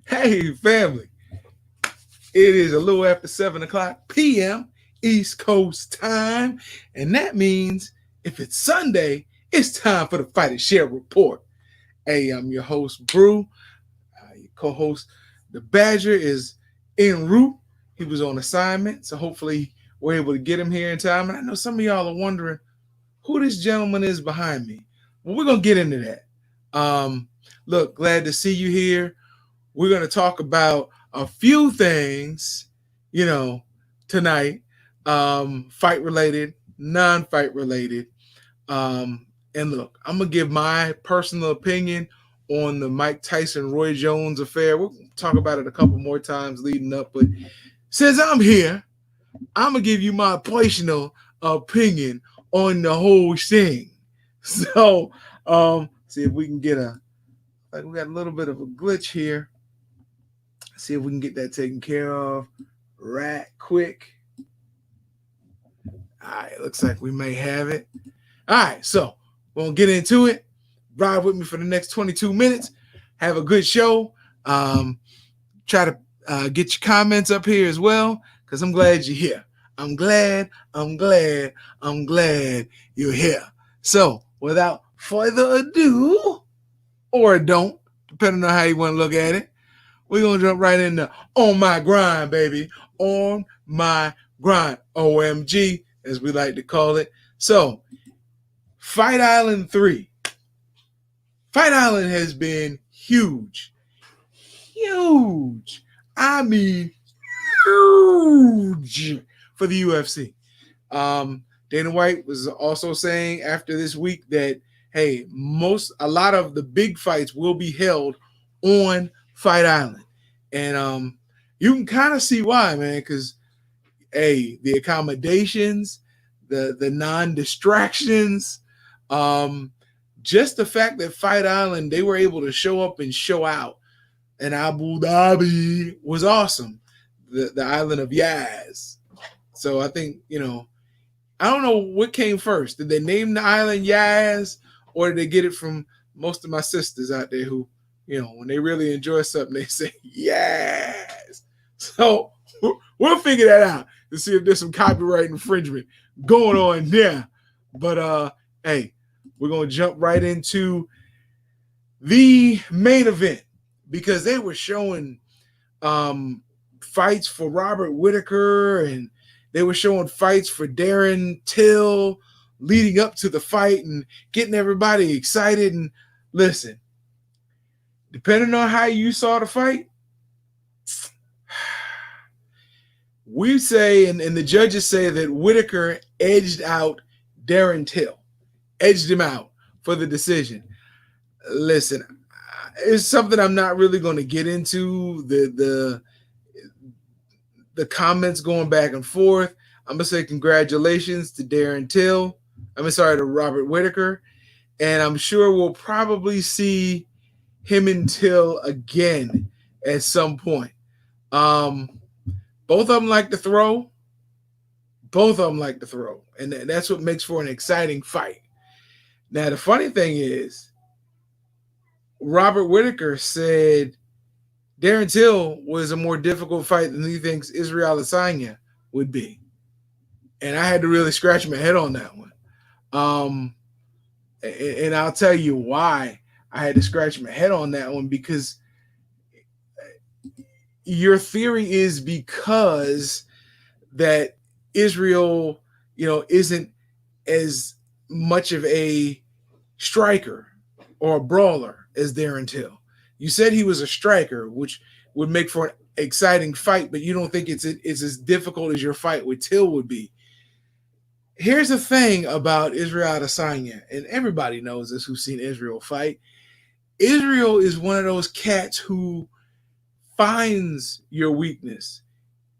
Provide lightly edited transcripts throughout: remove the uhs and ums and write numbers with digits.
Hey, family. It is a little after 7 o'clock p.m. East Coast time. And that means if it's Sunday, it's time for the Fight and Share Report. Hey, I'm your host, Brew. Your co host, The Badger, is en route. He was on assignment. So hopefully we're able to get him here in time. And I know some of y'all are wondering who this gentleman is behind me. Well, we're going to get into that. Look, glad to see you here. We're going to talk about a few things, tonight, fight related, non-fight related. And look, I'm going to give my personal opinion on the Mike Tyson, Roy Jones affair. We'll talk about it a couple more times leading up. But since I'm here, I'm going to give you my personal opinion on the whole thing. So, see if we can get we got a little bit of a glitch here. See if we can get that taken care of right quick. All right, looks like we may have it. All right, so we're going to get into it. Ride with me for the next 22 minutes. Have a good show. Try to get your comments up here as well, because I'm glad you're here. I'm glad you're here. So, without further ado, or don't, depending on how you want to look at it, we're going to jump right into On My Grind, baby. On My Grind. OMG, as we like to call it. So, Fight Island 3. Fight Island has been huge. Huge. I mean, huge for the UFC. Dana White was also saying after this week that, hey, a lot of the big fights will be held on Fight Island. And you can kind of see why, man, because, hey, the accommodations, the non-distractions, just the fact that Fight Island, they were able to show up and show out in Abu Dhabi was awesome. The island of Yaz. So I think, I don't know what came first. Did they name the island Yaz, or did they get it from most of my sisters out there who, when they really enjoy something, they say yes. So we'll figure that out to see if there's some copyright infringement going on there. But hey, we're gonna jump right into the main event, because they were showing fights for Robert Whitaker, and they were showing fights for Darren Till leading up to the fight and getting everybody excited. And listen, depending on how you saw the fight, we say, and the judges say, that Whitaker edged out Darren Till, edged him out for the decision. Listen, it's something I'm not really going to get into, the comments going back and forth. I'm going to say congratulations to Darren Till. To Robert Whitaker. And I'm sure we'll probably see him and Till again at some point. Both of them like to throw. And that's what makes for an exciting fight. Now, the funny thing is, Robert Whitaker said Darren Till was a more difficult fight than he thinks Israel Adesanya would be. And I had to really scratch my head on that one. And I'll tell you why I had to scratch my head on that one, because your theory is because that Israel, isn't as much of a striker or a brawler as Darren Till. You said he was a striker, which would make for an exciting fight, but you don't think it's as difficult as your fight with Till would be. Here's the thing about Israel Adesanya, and everybody knows this who's seen Israel fight. Israel is one of those cats who finds your weakness,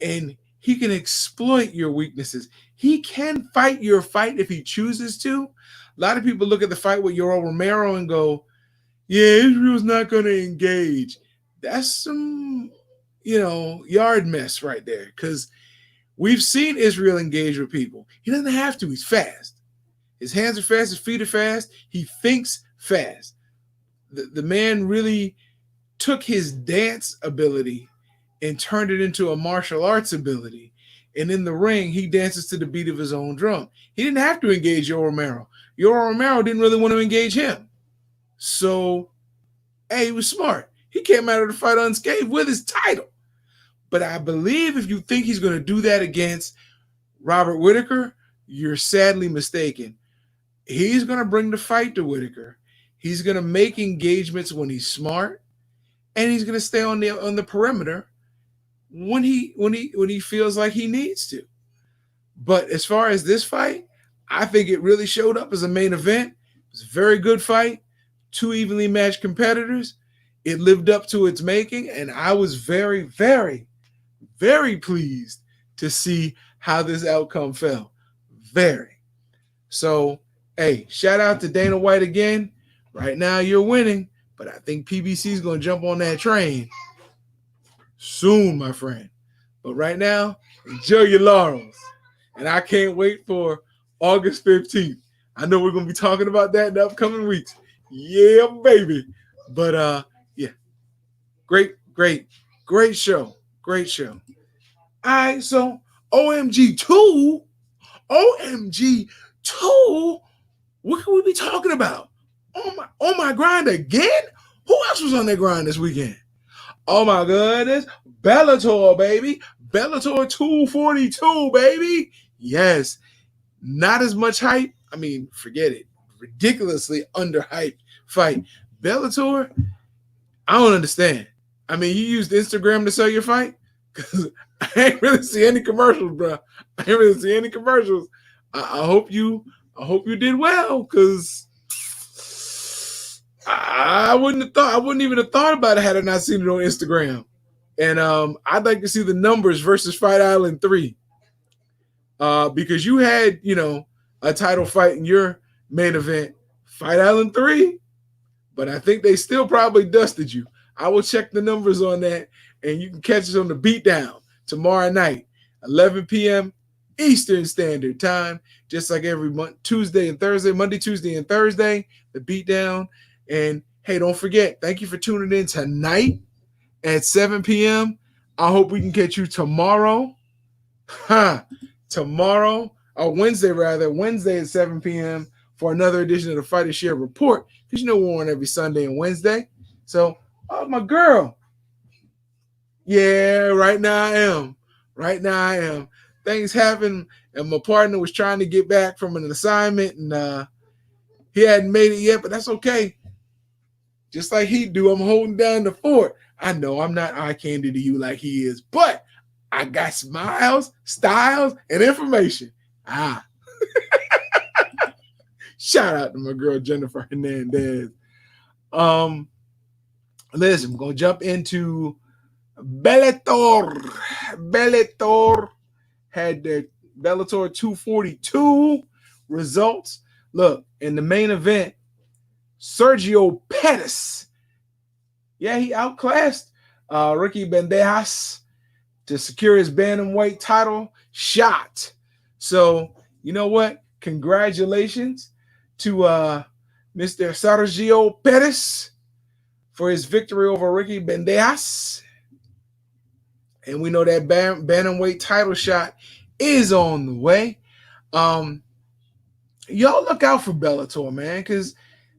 and he can exploit your weaknesses. He can fight your fight if he chooses to. A lot of people look at the fight with Yoel Romero and go, yeah, Israel's not going to engage. That's some, yard mess right there, because we've seen Israel engage with people. He doesn't have to. He's fast. His hands are fast. His feet are fast. He thinks fast. The man really took his dance ability and turned it into a martial arts ability. And in the ring, he dances to the beat of his own drum. He didn't have to engage Yoel Romero. Yoel Romero didn't really want to engage him. So, hey, he was smart. He came out of the fight unscathed with his title. But I believe if you think he's going to do that against Robert Whittaker, you're sadly mistaken. He's going to bring the fight to Whittaker. He's going to make engagements when he's smart, and he's going to stay on the perimeter when he feels like he needs to. But as far as this fight, I think it really showed up as a main event. It was a very good fight, two evenly matched competitors. It lived up to its making, and I was very, very, very pleased to see how this outcome fell. Very. So, hey, shout out to Dana White again. Right now, you're winning, but I think PBC is going to jump on that train soon, my friend. But right now, enjoy your laurels. And I can't wait for August 15th. I know we're going to be talking about that in the upcoming weeks. Yeah, baby. But, yeah. Great show. Great show. All right, so OMG 2, what can we be talking about? On my grind again? Who else was on that grind this weekend? Oh my goodness, Bellator, baby. Bellator 242, baby. Yes, not as much hype. I mean, forget it. Ridiculously underhyped fight. Bellator, I don't understand. I mean, you used Instagram to sell your fight? Because I ain't really see any commercials, bro. I ain't really see any commercials. I hope you did well, because I wouldn't even have thought about it had I not seen it on Instagram. And I'd like to see the numbers versus Fight Island 3. Because you had, a title fight in your main event, Fight Island 3, but I think they still probably dusted you. I will check the numbers on that, and you can catch us on the Beatdown tomorrow night, 11 p.m. Eastern Standard Time, just like every Monday, Tuesday, and Thursday, the Beatdown. And hey, don't forget, thank you for tuning in tonight at 7 p.m. I hope we can catch you tomorrow. Wednesday at 7 p.m. for another edition of the Fight and Share Report. Because we're on every Sunday and Wednesday. So, my girl. Yeah, right now I am. Things happen, and my partner was trying to get back from an assignment, and he hadn't made it yet, but that's okay. Just like he do, I'm holding down the fort. I know I'm not eye candy to you like he is, but I got smiles, styles, and information. Shout out to my girl Jennifer Hernandez. Listen, I'm gonna jump into Bellator. Bellator had their Bellator 242 results. Look, in the main event, Sergio Pettis. Yeah, he outclassed Ricky Bandejas to secure his bantamweight title shot. So, you know what? Congratulations to Mr. Sergio Pettis for his victory over Ricky Bandejas. And we know that bantamweight title shot is on the way. Y'all look out for Bellator, man, because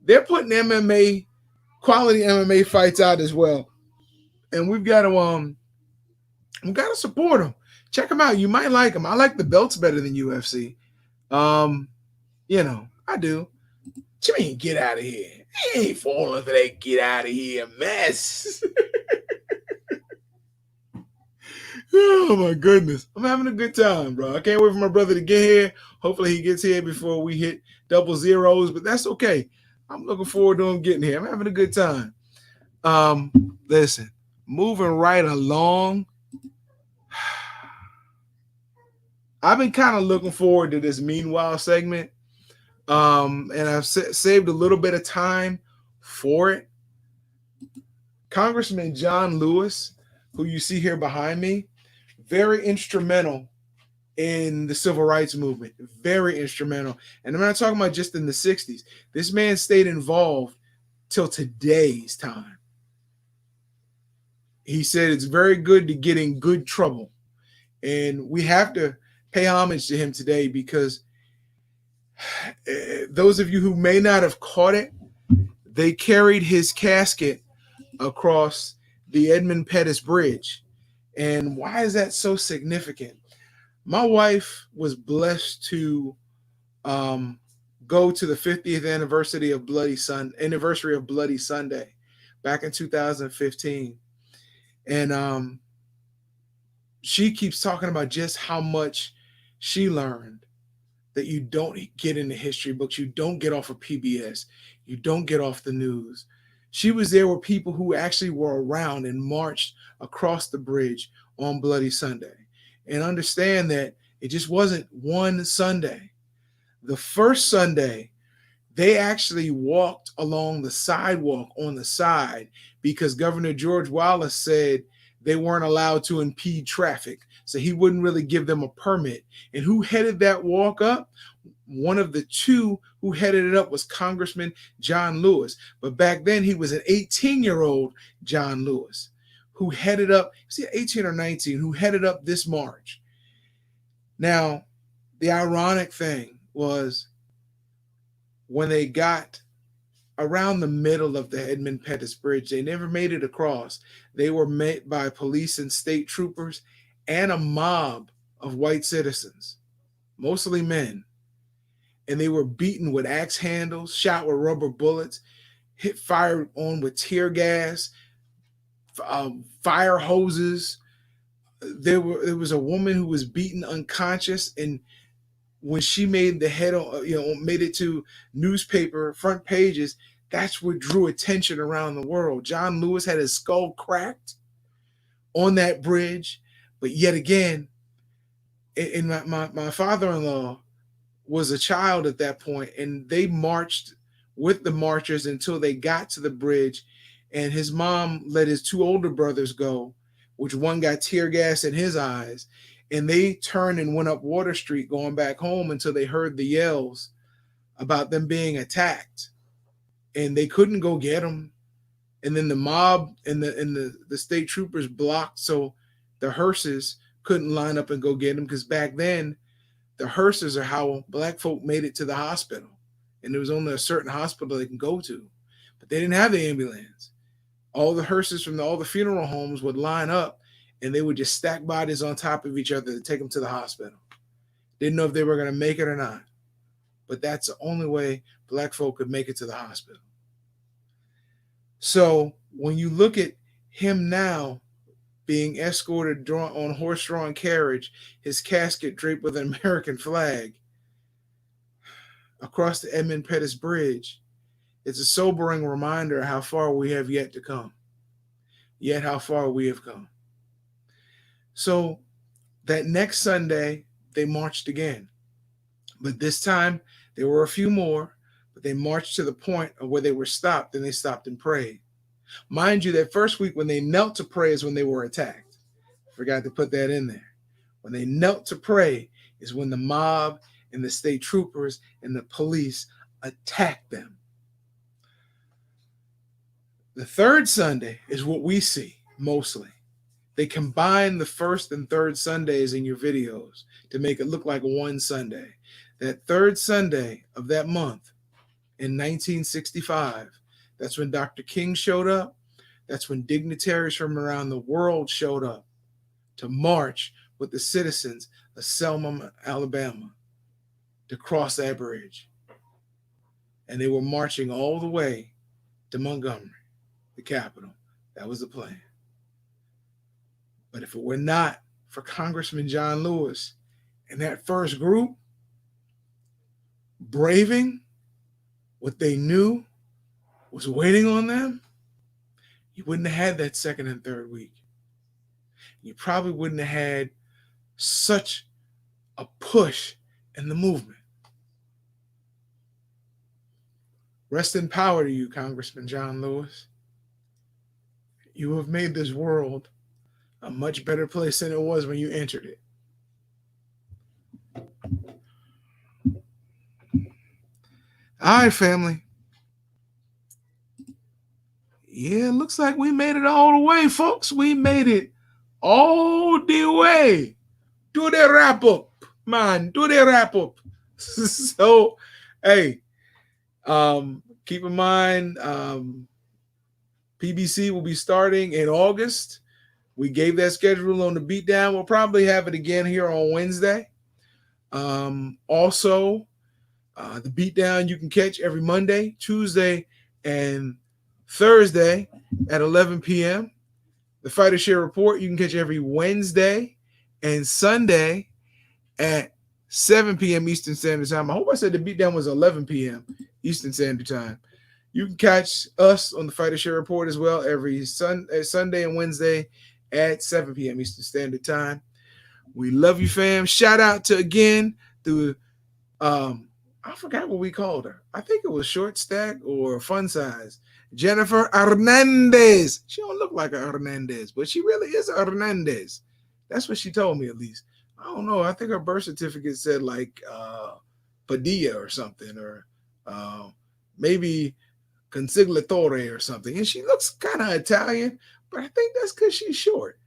they're putting quality MMA fights out as well. And we've got to support them. Check them out. You might like them. I like the belts better than UFC. I do. What you mean, get out of here? I ain't falling for that get out of here mess. Oh, my goodness. I'm having a good time, bro. I can't wait for my brother to get here. Hopefully he gets here before we hit double zeros, but that's okay. I'm looking forward to him getting here. I'm having a good time. Listen, moving right along. I've been kind of looking forward to this Meanwhile segment. And I've saved a little bit of time for it. Congressman John Lewis, who you see here behind me, very instrumental in the civil rights movement. Very instrumental. And I'm not talking about just in the 60s. This man stayed involved till today's time. He said it's very good to get in good trouble. And we have to pay homage to him today because those of you who may not have caught it, they carried his casket across the Edmund Pettus Bridge. And why is that so significant? My wife was blessed to go to the 50th anniversary of Bloody Sunday back in 2015. And she keeps talking about just how much she learned that you don't get in the history books, you don't get off of PBS, you don't get off the news. She was there with people who actually were around and marched across the bridge on Bloody Sunday. And understand that it just wasn't one Sunday. The first Sunday, they actually walked along the sidewalk on the side because Governor George Wallace said they weren't allowed to impede traffic. So he wouldn't really give them a permit. And who headed that walk up? One of the two who headed it up was Congressman John Lewis. But back then he was an 18-year-old John Lewis who headed up, 18 or 19, who headed up this march. Now, the ironic thing was when they got around the middle of the Edmund Pettus Bridge, they never made it across. They were met by police and state troopers and a mob of white citizens, mostly men. And they were beaten with axe handles, shot with rubber bullets, fired on with tear gas, fire hoses. There was a woman who was beaten unconscious, and when she made made it to newspaper front pages, that's what drew attention around the world. John Lewis had his skull cracked on that bridge, but yet again, and my father-in-law was a child at that point, and they marched with the marchers until they got to the bridge, and his mom let his two older brothers go, which one got tear gas in his eyes, and they turned and went up Water Street going back home until they heard the yells about them being attacked, and they couldn't go get them. And then the mob and the state troopers blocked, so the hearses couldn't line up and go get them, because back then the hearses are how black folk made it to the hospital, and there was only a certain hospital they can go to, but they didn't have the ambulance. All the hearses from all the funeral homes would line up, and they would just stack bodies on top of each other to take them to the hospital. Didn't know if they were going to make it or not, but that's the only way black folk could make it to the hospital. So when you look at him now being escorted on horse-drawn carriage, his casket draped with an American flag across the Edmund Pettus Bridge, it's a sobering reminder of how far we have yet to come. Yet how far we have come. So that next Sunday, they marched again. But this time, there were a few more, but they marched to the point of where they were stopped, and they stopped and prayed. Mind you, that first week when they knelt to pray is when they were attacked. Forgot to put that in there. When they knelt to pray is when the mob and the state troopers and the police attacked them. The third Sunday is what we see mostly. They combine the first and third Sundays in your videos to make it look like one Sunday. That third Sunday of that month in 1965, that's when Dr. King showed up. That's when dignitaries from around the world showed up to march with the citizens of Selma, Alabama, to cross that bridge. And they were marching all the way to Montgomery, the capital. That was the plan. But if it were not for Congressman John Lewis and that first group braving what they knew was waiting on them, you wouldn't have had that second and third week. You probably wouldn't have had such a push in the movement. Rest in power to you, Congressman John Lewis. You have made this world a much better place than it was when you entered it. All right, family. Yeah, looks like we made it all the way, folks. We made it all the way. Do the wrap up, man. Do the wrap up. So, hey, keep in mind, PBC will be starting in August. We gave that schedule on the beatdown. We'll probably have it again here on Wednesday. Also, the beatdown you can catch every Monday, Tuesday, and Thursday at 11 p.m. The Fighter Share Report you can catch every Wednesday and Sunday at 7 p.m. Eastern Standard Time. I hope I said the beatdown was 11 p.m. Eastern Standard Time. You can catch us on the Fighter Share Report as well every Sunday and Wednesday at 7 p.m. Eastern Standard Time. We love you, fam. Shout out to again the I forgot what we called her. I think it was Short Stack or Fun Size. Jennifer Hernandez. She don't look like a Hernandez, but she really is a Hernandez. That's what she told me, at least. I don't know. I think her birth certificate said like Padilla or something, or maybe Consigliatore or something. And she looks kind of Italian, but I think that's because she's short.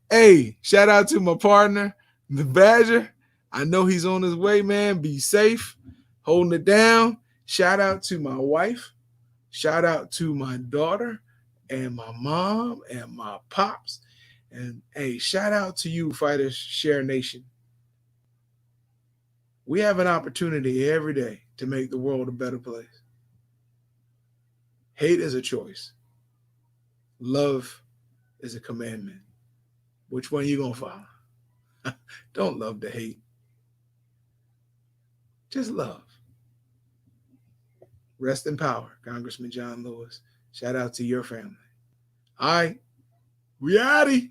Hey, shout out to my partner, the Badger. I know he's on his way, man. Be safe, holding it down. Shout out to my wife. Shout out to my daughter and my mom and my pops. And hey, shout out to you, Fighters Share Nation. We have an opportunity every day to make the world a better place. Hate is a choice. Love is a commandment. Which one you gonna follow? Don't love to hate. Just love. Rest in power, Congressman John Lewis. Shout out to your family. All right, we outie.